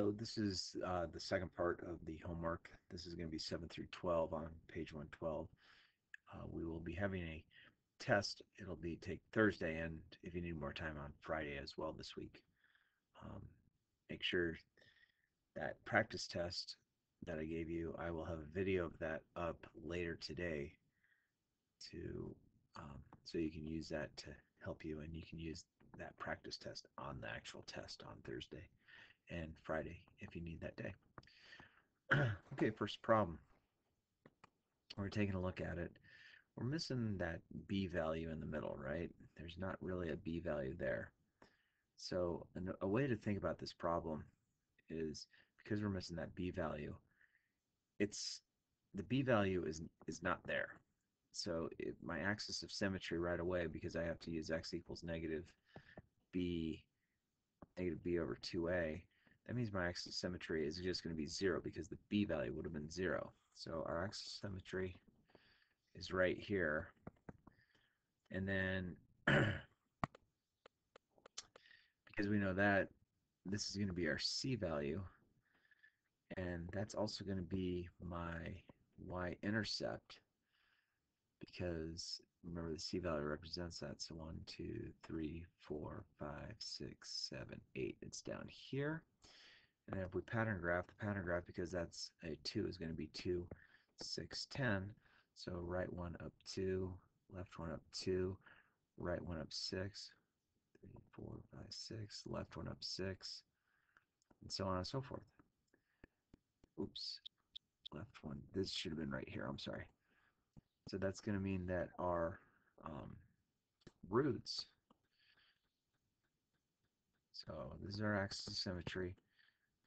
So this is the second part of the homework. This is going to be 7 through 12 on page 112. We will be having a test. It'll be take Thursday, and if you need more time, on Friday as well this week. Um, Make sure that practice test that I gave you, I will have a video of that up later today to so you can use that to help you, and you can use that practice test on the actual test on Thursday and Friday if you need that day. Okay, first problem. We're taking a look at it. We're missing that b value in the middle, right? There's not really a b value there. So a way to think about this problem is because we're missing that b value, it's the b value is not there. So my axis of symmetry right away, because I have to use x equals b negative b over 2a, that means my axis of symmetry is just going to be 0 because the b value would have been 0. So our axis of symmetry is right here. And then because we know that, this is going to be our c value, and that's also going to be my y-intercept, because remember the c value represents that. So 1, 2, 3, 4, 5, 6, 7, 8. It's down here. And then if we pattern graph, the pattern graph, because that's a 2, is going to be 2, 6, 10. So right one up 2, left one up 2, right one up 6, 3, 4, 5, 6, left one up 6, and so on and so forth. Oops, left one. This should have been right here. I'm sorry. So that's going to mean that our roots, so this is our axis of symmetry.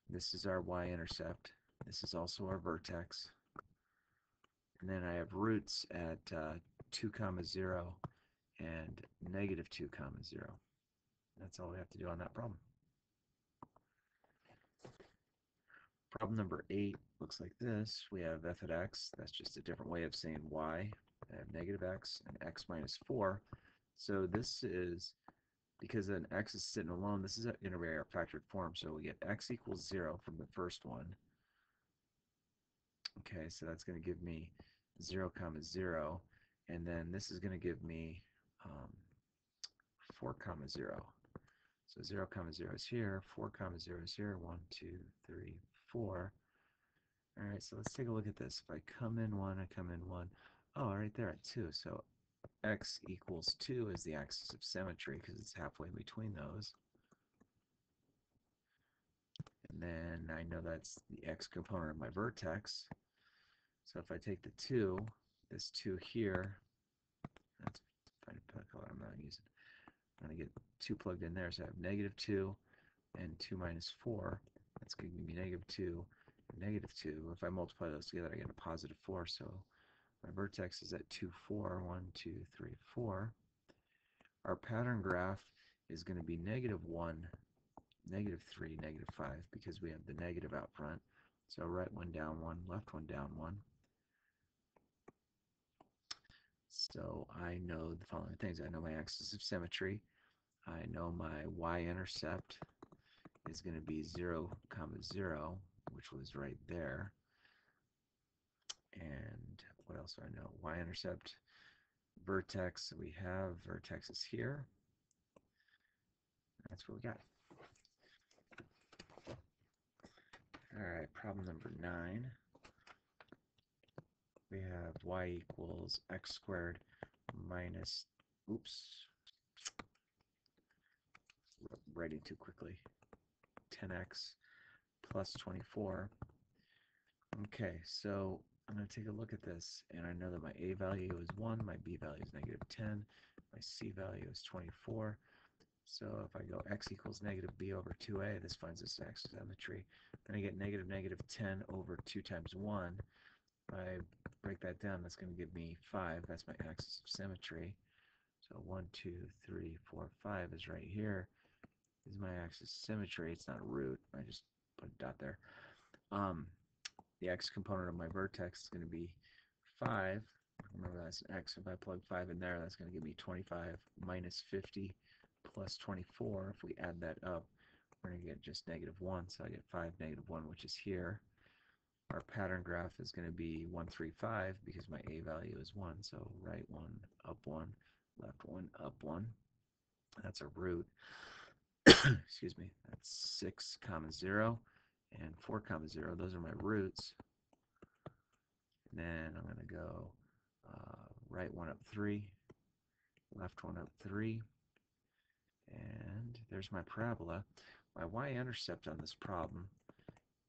This is our y-intercept. This is also our vertex. And then I have roots at 2, 0 and negative 2, 0. That's all we have to do on that problem. Problem number 8 looks like this. We have f at x. That's just a different way of saying y. I have negative x and x minus 4. So this is, because an x is sitting alone, this is going to be our factored form. So we get x equals 0 from the first one. Okay, so that's going to give me 0, 0. And then this is going to give me 4, 0. So 0, 0 is here, 4, 0 is here, 1, 2, 3, 4. All right, so let's take a look at this. If I come in 1, I come in 1. Oh, right there at 2. So x equals 2 is the axis of symmetry because it's halfway between those. And then I know that's the x component of my vertex. So if I take the 2, this 2 here, that's find a color I'm not using. I'm going to get 2 plugged in there. So I have negative 2 and 2 minus 4. That's going to give me negative 2 and negative 2. If I multiply those together, I get a positive 4. So my vertex is at 2, 4. 1, 2, 3, 4. Our pattern graph is going to be negative 1, negative 3, negative 5, because we have the negative out front. So right one down 1, left one down 1. So I know the following things. I know my axis of symmetry. I know my y-intercept is going to be 0, 0, which was right there. And what else do I know? Y-intercept, vertex, we have vertex is here. That's what we got. All right, problem number 9. We have y equals x squared minus, oops, writing too quickly, 10x plus 24. Okay, so I'm going to take a look at this, and I know that my a value is 1, my b value is negative 10, my c value is 24. So if I go x equals negative b over 2a, this finds this axis of symmetry. Then I get negative 10 over 2 times 1. If I break that down, that's going to give me 5. That's my axis of symmetry. So 1, 2, 3, 4, 5 is right here. This is my axis of symmetry. It's not a root. I just put a dot there. The x component of my vertex is going to be 5. Remember, that's an x. If I plug 5 in there, that's going to give me 25 minus 50 plus 24. If we add that up, we're going to get just -1, so I get 5, -1, which is here. Our pattern graph is going to be 1, 3, 5 because my a value is 1, so right 1, up 1, left 1, up 1. That's a root. Excuse me. That's 6, 0, and 4, 0. Those are my roots. And then I'm going to go right 1 up 3, left 1 up 3, and there's my parabola. My y-intercept on this problem,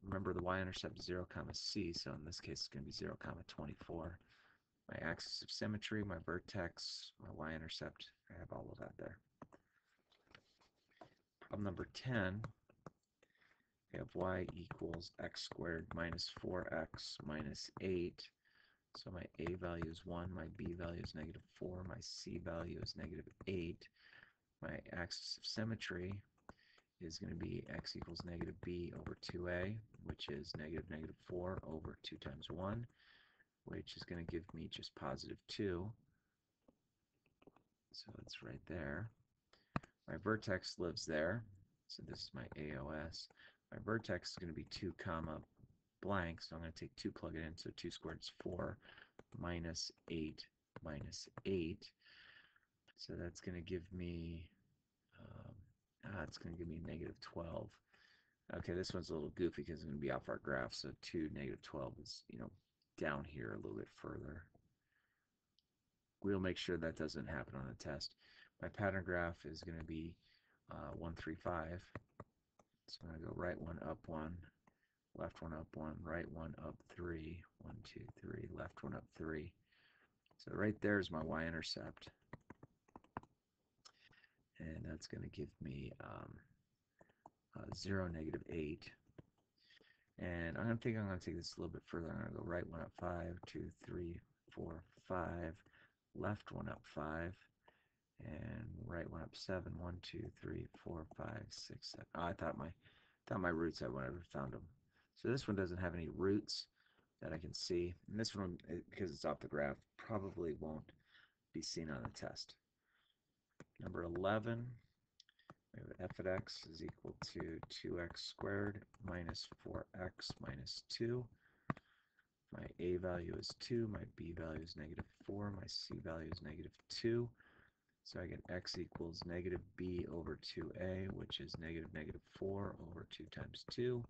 remember the y-intercept is 0, c, so in this case it's going to be 0, 24. My axis of symmetry, my vertex, my y-intercept, I have all of that there. Problem number 10, we have y equals x squared minus 4x minus 8. So my a value is 1, my b value is -4, my c value is -8. My axis of symmetry is going to be x equals -b over 2a, which is -4 over 2 times 1, which is going to give me just +2. So it's right there. My vertex lives there, so this is my AOS. My vertex is going to be 2 comma blank, so I'm going to take 2, plug it in, so 2 squared is 4, minus 8 minus 8. So that's going to give me, it's going to give me -12. Okay, this one's a little goofy because it's going to be off our graph, so 2, -12 is, down here a little bit further. We'll make sure that doesn't happen on the test. My pattern graph is going to be 1, 3, 5. So I'm going to go right 1, up 1, left 1, up 1, right 1, up 3, 1, 2, 3, left 1, up 3. So right there is my y-intercept. And that's going to give me 0, -8. And I'm going to take this a little bit further. I'm going to go right 1 up 5, 2, 3, 4, 5, left 1 up 5, and right 1 up 7, 1, 2, 3, 4, 5, 6, 7. Oh, I thought my roots had whenever I found them. So this one doesn't have any roots that I can see. And this one, because it's off the graph, probably won't be seen on the test. Number 11, we have f of x is equal to 2x squared minus 4x minus 2. My a value is 2, my b value is -4, my c value is -2. So I get x equals -b over 2a, which is -4 over 2 times 2.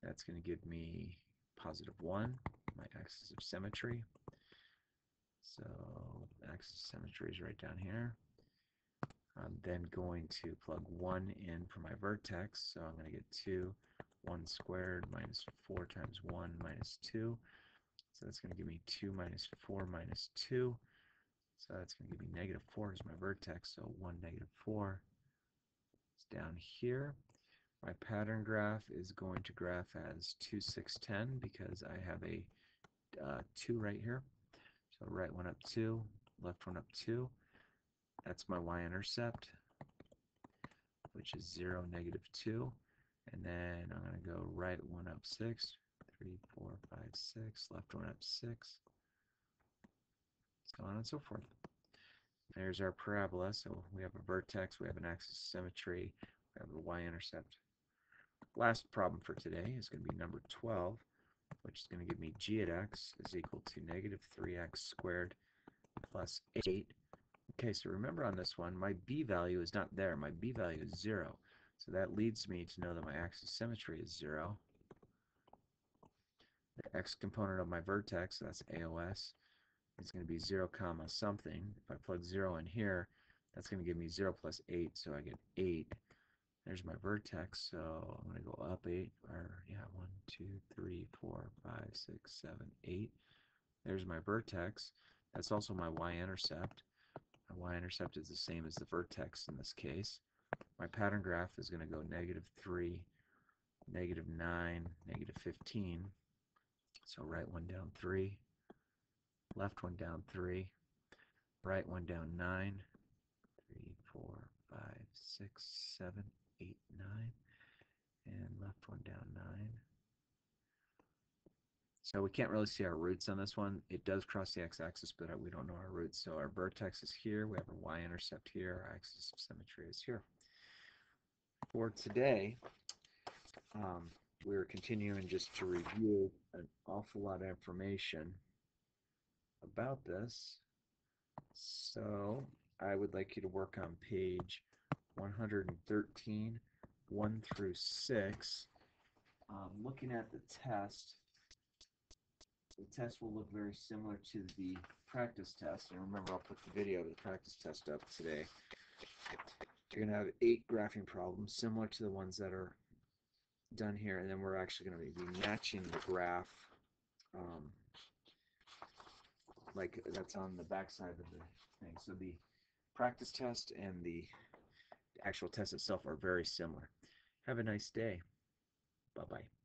That's going to give me +1, my axis of symmetry. So axis of symmetry is right down here. I'm then going to plug 1 in for my vertex, so I'm going to get 2, 1 squared minus 4 times 1 minus 2. So that's going to give me 2 minus 4 minus 2. So that's going to give me -4 as my vertex, so 1, -4 is down here. My pattern graph is going to graph as 2, 6, 10 because I have a 2 right here. So right 1 up 2, left 1 up 2. That's my y-intercept, which is 0, -2. And then I'm going to go right 1 up 6, 3, 4, 5, 6, left 1 up 6, so on and so forth. There's our parabola. So we have a vertex, we have an axis of symmetry, we have a y-intercept. Last problem for today is going to be number 12, which is going to give me g at x is equal to -3x squared plus 8. Okay, so remember on this one, my b value is not there. My b value is 0. So that leads me to know that my axis of symmetry is 0. The x component of my vertex, so that's AOS, is going to be 0 comma something. If I plug 0 in here, that's going to give me 0 plus 8, so I get 8. There's my vertex, so I'm going to go up 8, or yeah, 1, 2, 3, 4, 5, 6, 7, 8. There's my vertex. That's also my y-intercept. My y-intercept is the same as the vertex in this case. My pattern graph is going to go -3, -9, -15. So right 1 down 3, left 1 down 3, right 1 down 9, 3, 4, 5, 6, 7, 8, 9, and left 1 down 9. So we can't really see our roots on this one. It does cross the x-axis, but we don't know our roots. So our vertex is here. We have a y-intercept here. Our axis of symmetry is here. For today, um, we're continuing just to review an awful lot of information about this. So I would like you to work on page 113, 1 through 6. Looking at the test will look very similar to the practice test. And remember, I'll put the video of the practice test up today. You're going to have 8 graphing problems similar to the ones that are done here, and then we're actually going to be matching the graph um, like that's on the back side of the thing. So the practice test and the actual test itself are very similar. Have a nice day. Bye-bye.